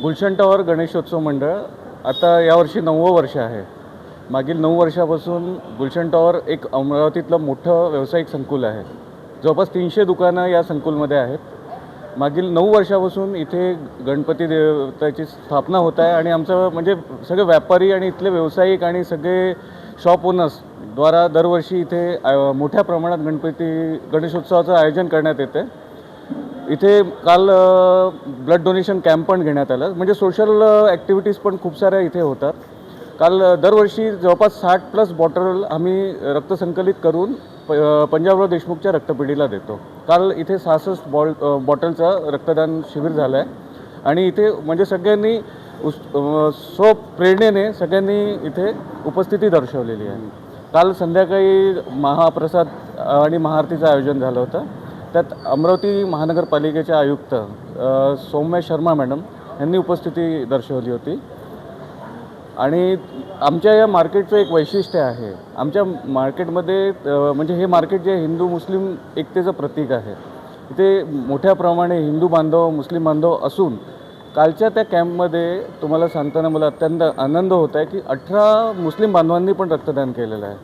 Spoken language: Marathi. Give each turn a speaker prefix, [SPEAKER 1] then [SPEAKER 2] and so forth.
[SPEAKER 1] गुलशन टॉवर गणेशोत्सव मंडळ आता यावर्षी 9वं वर्ष आहे. मागील 9 वर्षापासून गुलशन टॉवर एक अमरावतीतलं मोठं व्यावसायिक संकुल आहे. जवळपास 300 दुकानं या संकुलमध्ये आहेत. मागील 9 वर्षापासून इथे गणपती देवताची स्थापना होत आहे आणि आमचं म्हणजे सगळे व्यापारी आणि इथले व्यावसायिक आणि सगळे शॉप ओनर्सद्वारा दरवर्षी इथे मोठ्या प्रमाणात गणेशोत्सवाचं आयोजन करण्यात येते. इथे काल ब्लड डोनेशन कॅम्प पण घेण्यात आला. म्हणजे सोशल ॲक्टिव्हिटीज पण खूप साऱ्या इथे होतात. काल दरवर्षी जवळपास 60+ बॉटल आम्ही रक्त संकलित करून पंजाबराव देशमुखच्या रक्तपेढीला देतो. काल इथे 66 बॉटलचं रक्तदान शिबिर झालं आहे आणि इथे म्हणजे सगळ्यांनी स्वप्रेरणेने सगळ्यांनी इथे उपस्थिती दर्शवलेली आहे. काल संध्याकाळी महाप्रसाद आणि महाआरतीचं आयोजन झालं होतं. त्यात अमरावती महानगरपालिकेचे आयुक्त सौम्या शर्मा मॅडम यांनी उपस्थिती दर्शवली होती. आणि आमच्या या मार्केटचं एक वैशिष्ट्य आहे. आमच्या मार्केटमध्ये म्हणजे हे मार्केट जे हिंदू मुस्लिम एकतेचं प्रतीक आहे. इथे मोठ्या प्रमाणे हिंदू बांधव मुस्लिम बांधव असून कालच्या त्या कॅम्पमध्ये तुम्हाला सांगताना मला अत्यंत आनंद होत आहे की 18 मुस्लिम बांधवांनी पण रक्तदान केलेलं आहे.